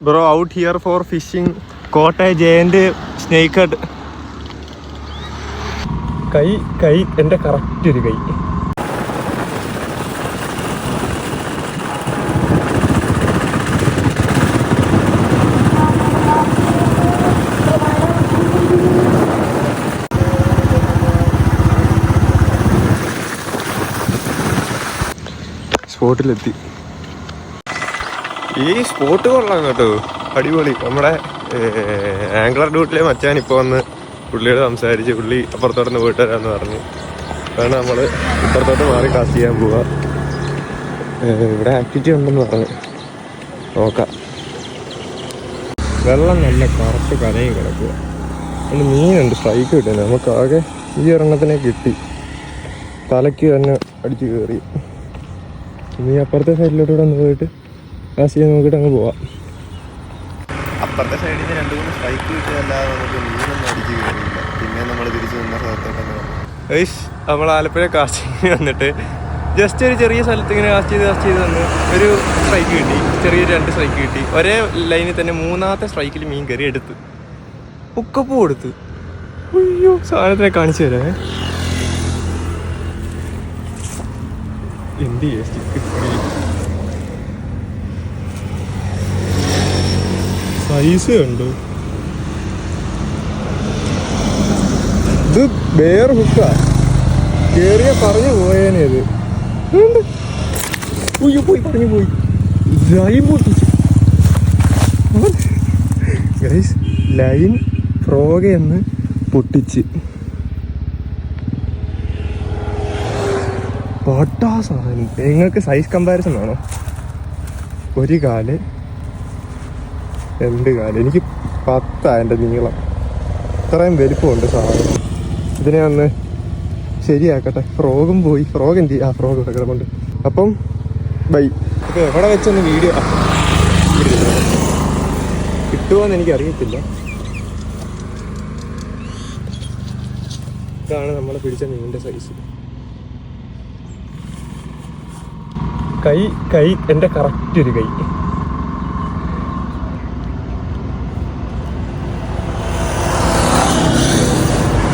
Bro out here for fishing കോട്ടയ giant snakehead. കൈ എൻ്റെ കറക്റ്റ് ഒരു കൈ. സ്പോട്ടിലെത്തി. ഈ സ്പോട്ട് കൊള്ളാം കേട്ടോ, അടിപൊളി. നമ്മുടെ ആംഗ്ലർ ഡ്യൂട്ടിലെ മച്ചാൻ ഇപ്പോൾ വന്ന് പുള്ളിയോട് സംസാരിച്ച് പുള്ളി അപ്പുറത്തോട്ടൊന്ന് പോയിട്ട് വരാമെന്ന് പറഞ്ഞു. കാരണം നമ്മൾ ഇപ്പുറത്തോട്ട് മാറി കാസ്റ്റ് ചെയ്യാൻ പോവാ. ഇവിടെ ആക്ടിവിറ്റി ഉണ്ടെന്ന് പറഞ്ഞു, നോക്കാം. വെള്ളം നല്ല കറുത്ത് കലയും കിടക്കുക. അതിന് മീനുണ്ട്, സ്ട്രൈക്ക് കിട്ടുന്നത്. നമുക്കാകെ ഈ ഒരെണ്ണത്തിനെ കിട്ടി, തലയ്ക്ക് തന്നെ അടിച്ച് കയറി. ഇനി അപ്പുറത്തെ സൈഡിലോട്ട് ഒന്ന് പോയിട്ട് കാസ്റ്റ് ചെയ്യാൻ നോക്കിയിട്ട് അങ്ങ് പോവാം. അപ്പുറത്തെ സൈഡിൽ നിന്ന് 2-3 സ്ട്രൈക്ക് കിട്ടിയതല്ലാതെ നമുക്ക് മീനൊന്നും അടിച്ച് കയറിയില്ല. പിന്നെ നമ്മൾ തിരിച്ച് നിന്ന സ്ഥലത്തോട്ട് നമ്മൾ ആലപ്പുഴ കാസ്റ്റ് വന്നിട്ട് ജസ്റ്റ് ഒരു ചെറിയ സ്ഥലത്ത് ഇങ്ങനെ കാസ്റ്റ് ചെയ്ത് വന്ന് ഒരു സ്ട്രൈക്ക് കിട്ടി, ചെറിയൊരു 2 സ്ട്രൈക്ക് കിട്ടി. ഒരേ ലൈനിൽ തന്നെ 3ാമത്തെ സ്ട്രൈക്കിൽ മീൻ കയറി എടുത്ത് ഉക്കപ്പൂ കൊടുത്ത്. അയ്യോ, സാധനത്തിനെ കാണിച്ചു തരാം. എന്ത് സൈസ് കണ്ടു. ഇത് വേറെ ഹുക്കാ, കേറിയ പറഞ്ഞു പോയേനെ. ഇത് പോയി പറഞ്ഞു പോയി. ലൈൻ ഫ്രോഗയെന്ന് പൊട്ടിച്ച് പൊട്ടാ സാധനം. നിങ്ങൾക്ക് സൈസ് കമ്പാരിസൺ വേണോ? 1 കാല് 2 കാല്, എനിക്ക് 10 എൻ്റെ നീളം. ഇത്രയും വലിപ്പമുണ്ട് സാധനം. ഇതിനെ ഒന്ന് ശരിയാക്കട്ടെ. ഫ്രോഗും പോയി. ഫ്രോഗ് എന്ത് ചെയ്യും? ഫ്രോഗ് കിടക്കുന്നുണ്ട്. അപ്പം ബൈ. അപ്പോൾ എവിടെ വെച്ചൊന്ന് വീഡിയോ കിട്ടുമോയെന്ന് എനിക്കറിയത്തില്ല. ഇതാണ് നമ്മൾ പിടിച്ച മീനിൻ്റെ സൈസ്. കൈ എൻ്റെ കറക്റ്റ് ഒരു കൈ.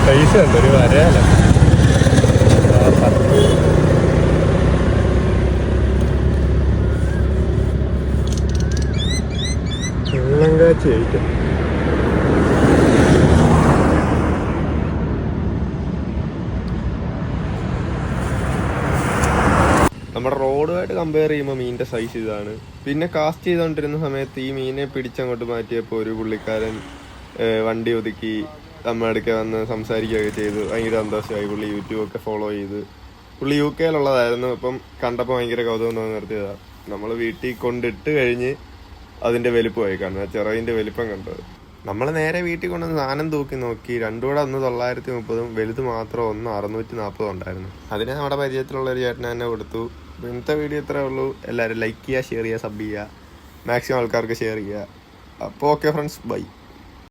സൈസ് ഉണ്ട്, ഒരു വരയല്ല. വെള്ളം കാച്ചി കഴിക്കാം. നമ്മുടെ റോഡുമായിട്ട് കമ്പയർ ചെയ്യുമ്പോൾ മീനിൻ്റെ സൈസ് ഇതാണ്. പിന്നെ കാസ്റ്റ് ചെയ്തുകൊണ്ടിരുന്ന സമയത്ത് ഈ മീനെ പിടിച്ചങ്ങോട്ട് മാറ്റിയപ്പോൾ ഒരു പുള്ളിക്കാരൻ വണ്ടി ഒതുക്കി നമ്മുടെ അടുക്കെ വന്ന് സംസാരിക്കുകയൊക്കെ ചെയ്തു. ഭയങ്കര സന്തോഷമായി. പുള്ളി യൂട്യൂബൊക്കെ ഫോളോ ചെയ്ത്. പുള്ളി UK യിലുള്ളതായിരുന്നു. അപ്പം കണ്ടപ്പോൾ ഭയങ്കര കൗതുകം തോന്നി നിർത്തിയതാണ്. നമ്മൾ വീട്ടിൽ കൊണ്ടിട്ട് കഴിഞ്ഞ് അതിൻ്റെ വലിപ്പമായി കാണുന്നത്, ചെറുതിൻ്റെ വലിപ്പം കണ്ടത്. നമ്മൾ നേരെ വീട്ടിൽ കൊണ്ടുവന്ന് സാധനം തൂക്കി നോക്കി. 2 കൂടെ ഒന്ന് 930, വലുത് മാത്രം ഒന്ന് 640 ഉണ്ടായിരുന്നു. അതിനെ നമ്മുടെ പരിചയത്തിലുള്ള ഒരു ചേട്ടനെ തന്നെ കൊടുത്തു. ഇന്നത്തെ വീഡിയോ ഇത്രേ ഉള്ളൂ. എല്ലാവരും ലൈക്ക് ചെയ്യുക, ഷെയർ ചെയ്യുക, സബ് ചെയ്യുക, മാക്സിമം ആൾക്കാർക്ക് ഷെയർ ചെയ്യുക. അപ്പോൾ ഓക്കെ ഫ്രണ്ട്സ്, ബൈ.